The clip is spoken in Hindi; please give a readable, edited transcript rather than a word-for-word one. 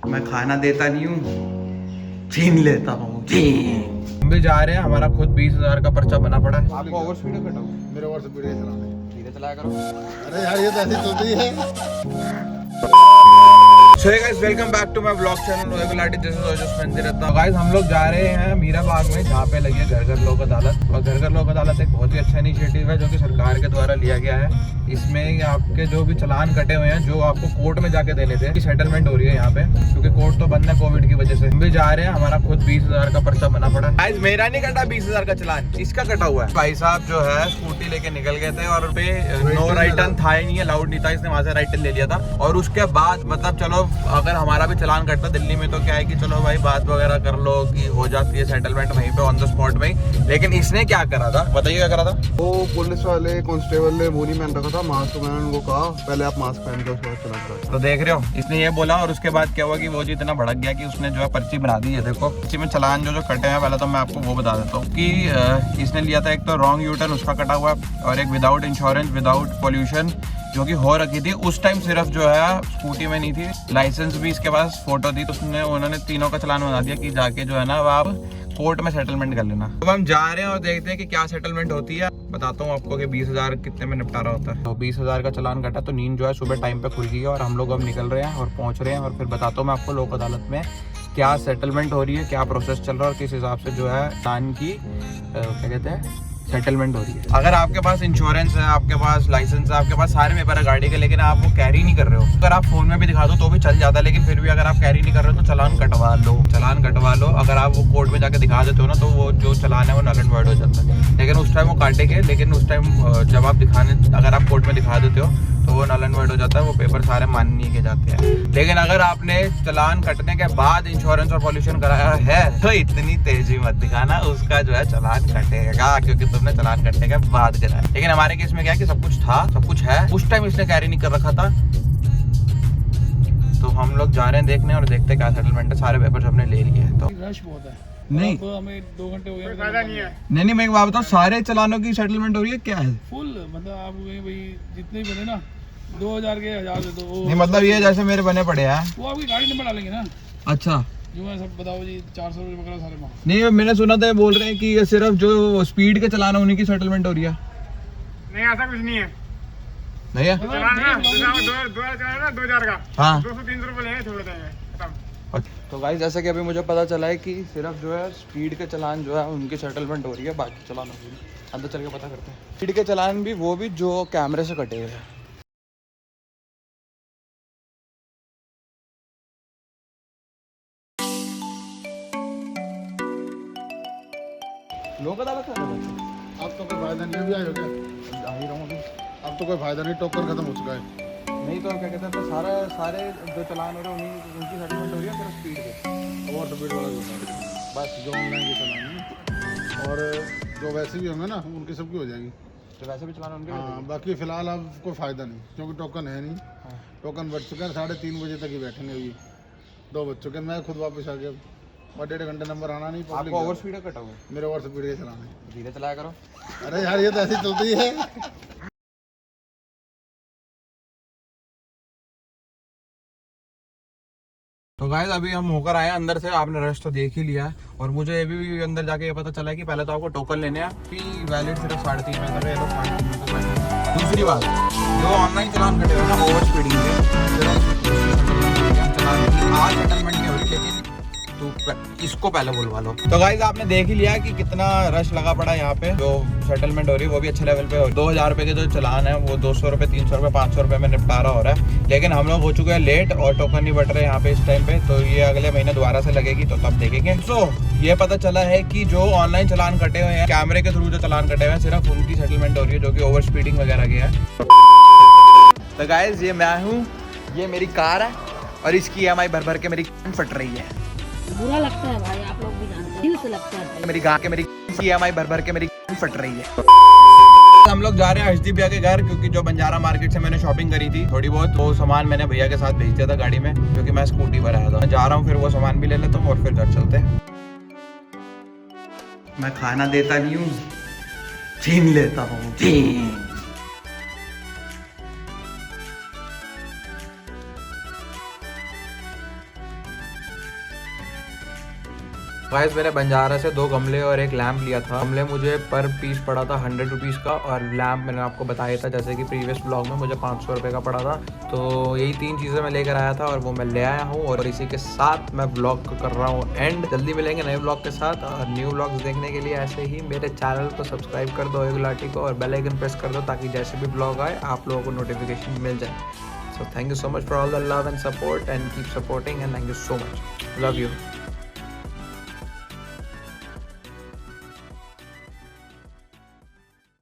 मैं खाना देता नहीं हूँ, छीन लेता हूँ। हम भी जा रहे हैं, हमारा खुद 20,000 का पर्चा बना पड़ा है। आपको ओवर स्पीड कटा हुआ? मेरे ओवर स्पीड के चलाने। धीरे चलाया करो। अरे यार ये तो ऐसी चलती है। So hey guys, welcome back to my vlog channel Royal This is Ojas Mandirata। Guys, हम लोग जा रहे हैं मीरा बाग में, जहाँ पे लगी है घर घर लोक अदालत। और घर घर लोक अदालत एक बहुत ही अच्छा इनिशिएटिव है जो कि सरकार के द्वारा लिया गया है। इसमें आपके जो भी चालान कटे हुए हैं, जो आपको कोर्ट में जाके देने थे, सेटलमेंट हो रही है यहाँ पे, क्योंकि कोर्ट तो बंद है कोविड की वजह से। हम भी जा रहे हैं, हमारा खुद 20,000 का पर्चा बना पड़ा है। गाइस, मेरा नहीं कटा 20,000 का चालान, इसका कटा हुआ है। भाई साहब जो है स्कूटी लेके निकल गए थे और पे नो राइट टर्न था ही नहीं, अलाउड नहीं था, इसने वहां से राइट टर्न ले लिया था। और उसके बाद मतलब चलो अगर हमारा भी चालान कटता दिल्ली में तो क्या है कि चलो भाई बात वगैरह कर लो कि हो जाती है सेटलमेंट वहीं पे ऑन द स्पॉट में। लेकिन इसने क्या करा था, बताइए क्या करा था? वो पुलिस वाले कांस्टेबल ने वो नहीं पहन रखा था मास्क, तो मैंने उनको कहा पहले आप मास्क पहन के उसके बाद चला करो। तो देख रहे हो, इसने ये बोला और उसके बाद क्या हुआ कि वो जी इतना भड़क गया कि उसने जो है पर्ची बना दी है। देखो पर्ची में चालान जो कटे हैं, पहले तो मैं आपको वो बता देता हूँ कि इसने लिया था एक तो रॉन्ग यूटर्न, उसका कटा हुआ, और एक विदाउट इंश्योरेंस विदाउट पोल्यूशन जो कि हो रखी थी उस टाइम, सिर्फ जो है स्कूटी में नहीं थी, लाइसेंस भी इसके पास फोटो थी, तो उन्होंने तीनों का चालान बना दिया कि जाके जो है ना आप कोर्ट में सेटलमेंट कर लेना। अब हम जा रहे हैं और देखते हैं कि क्या सेटलमेंट होती है। बताता हूँ आपको कि 20,000 कितने में निपटारा होता है। तो 20,000 का चालान कटा, तो नींद जो है सुबह टाइम पे खुल गई है और हम लोग अब निकल रहे हैं और पहुँच रहे हैं। और फिर बताता हूँ मैं आपको लोक अदालत में क्या सेटलमेंट हो रही है, क्या प्रोसेस चल रहा है और किस हिसाब से जो है चालान की क्या कहते हैं सेटलमेंट हो रही है। अगर आपके पास इंश्योरेंस है, आपके पास लाइसेंस है, आपके पास सारे पेपर है गाड़ी के, लेकिन आप वो कैरी नहीं कर रहे हो, अगर आप फोन में भी दिखा दो तो भी चल जाता है, लेकिन फिर भी अगर आप कैरी नहीं कर रहे हो तो चालान कटवा लो, चालान कटवा लो। अगर आप वो कोर्ट में जाके दिखा देते हो ना तो वो जो चालान है वो नल एंड वॉइड हो जाता है। लेकिन उस टाइम वो काटेंगे, लेकिन उस टाइम जब आप अगर आप कोर्ट में दिखा देते हो तो वो नल एंड वॉइड हो जाता है, वो पेपर सारे मान्य के जाते हैं। लेकिन अगर आपने चालान कटने के बाद इंश्योरेंस और पॉल्यूशन कराया है तो इतनी तेजी मत दिखाना, उसका जो है चालान कटेगा, क्योंकि तुमने चालान कटने के बाद कराया। लेकिन हमारे केस में क्या है कि सब कुछ था, सब कुछ है, उस टाइम इसने कैरी नहीं कर रखा था। तो हम लोग जा रहे हैं देखने और देखते क्या सेटलमेंट है। सारे पेपर हमने ले लिए हैं। तो रश बहुत है। नहीं तो हमें 2 घंटे हो गए, फायदा नहीं है। नहीं मैं एक बात बताऊं, सारे चालानों की सेटलमेंट हो रही है क्या है? फुल मतलब आप भाई जितने भी बने ना 2,000 के 1,000 दे दो। नहीं मतलब ये जैसे मेरे बने पड़े हैं, वो आपकी गाड़ी नंबर डालेंगे ना। अच्छा जो है सब बताओ जी, 400 रुपये पकड़ो सारे माँ। नहीं, मैंने सुना था बोल रहे हैं कि ये सिर्फ जो स्पीड के चलान है उन्हीं की सेटलमेंट हो रही है। नहीं ऐसा कुछ नहीं है। नहीं है? चलान ना 2,000 का, हाँ 200-300 रुपए लेंगे, छोड़ देंगे। तो गाइस जैसे कि अभी मुझे पता चला है कि सिर्फ जो है स्पीड के चलान जो है उनकी सेटलमेंट हो रही है, बाकी चलानों की अंदर चल के पता करते हैं। स्पीड के चलान भी वो भी जो कैमरे से कटे हुए हैं। लोक अदालत है अब तो कोई फायदा नहीं है, अभी आयो क्या? आ ही रहा हूँ अभी। अब तो कोई फायदा नहीं, टोकन खत्म हो चुका है। नहीं तो क्या कहते हैं, तो सारे जो चलान हो रहे हैं उनकी सेटलमेंट हो रही है सिर्फ स्पीड के। ओवर स्पीड वाला जो था, बस जो ऑनलाइन के चलान है ना, और जो वैसे भी होंगे ना उनकी सबकी हो जाएगी। तो वैसे भी चलान उनके भी हाँ, बाकी फिलहाल अब कोई फायदा नहीं, क्योंकि टोकन है नहीं। हाँ। टोकन बच चुके हैं, 3:30 बजे तक ही बैठेंगे। अभी 2 बज चुके हैं, मैं खुद वापस आ गया और 1.5 घंटे नंबर आना नहीं। आपको ओवर स्पीड कटा हुआ? मेरे ओवर स्पीड के चलाने। धीरे चलाया करो। अरे यार ये तो ऐसी चलती है। तो गाइस अभी हम होकर आए अंदर से, आपने रश तो देख ही लिया है। और मुझे ये भी अंदर जाके ये पता चला है कि पहले तो आपको टोकन लेने हैं कि वैलिड सिर्फ 3.5 में कर रहे हैं, 3.5 में तो बैठे। दूसरी बात, जो ऑनलाइन चलान कटे हुए ना ओवर स्पीडिंग के आज सेटलमेंट नहीं हो रही, लेकिन तो इसको पहले बुलवा लो। तो गाइस आपने देख ही लिया कि कितना रश लगा पड़ा है यहाँ पे। जो सेटलमेंट हो रही है वो भी अच्छे लेवल पे हो रही है। 2,000 रुपए के जो चलान है वो 200 रुपए, 300 रुपए, 500 रुपए में निपटारा हो रहा है। लेकिन हम लोग हो चुके हैं लेट और टोकन नहीं बट रहे यहाँ पे इस टाइम पे। तो ये अगले महीने दोबारा से लगेगी तो तब देखेंगे। सो ये पता चला है कि जो ऑनलाइन चलान कटे हुए हैं, कैमरे के थ्रू जो चलान कटे हुए हैं, सिर्फ उनकी सेटलमेंट हो रही है जो कि ओवर स्पीडिंग वगैरह की है। तो गाइस ये मैं हूँ, ये मेरी कार है और इसकी EMI भर भर के मेरी फट रही है। बुरा लगता है भाई, आप लोग भी जानते हैं, दिल से लगता है। मेरी EMI भर भर के मेरी फट रही है। हम लोग जा रहे हैं हर्षदीप भैया के घर, क्योंकि जो बंजारा मार्केट से मैंने शॉपिंग करी थी थोड़ी बहुत, वो सामान मैंने भैया के साथ भेज दिया था गाड़ी में, क्योंकि मैं स्कूटी पर आया था। मैं जा रहा हूँ, फिर वो सामान भी ले लेता हूँ और फिर घर चलते हैं। मैं खाना देता नहीं हूँ, छीन लेता हूँ। गाइस मैंने बंजारा से 2 गमले और एक लैंप लिया था। गमले मुझे पर पीस पड़ा था 100 रुपीज़ का, और लैंप मैंने आपको बताया था जैसे कि प्रीवियस ब्लॉग में मुझे 500 रुपये का पड़ा था। तो यही 3 चीज़ें मैं लेकर आया था और वो मैं ले आया हूँ, और इसी के साथ मैं ब्लॉग को कर रहा हूँ एंड। जल्दी मिलेंगे नए ब्लॉग के साथ, और न्यू ब्लॉग्स देखने के लिए ऐसे ही मेरे चैनल को सब्सक्राइब कर दो गुलाटी को, और बेल आइकन प्रेस कर दो ताकि जैसे भी ब्लॉग आए आप लोगों को नोटिफिकेशन मिल जाए। So thank you so much for all the love and support, and keep supporting, and thank you so much. Love you.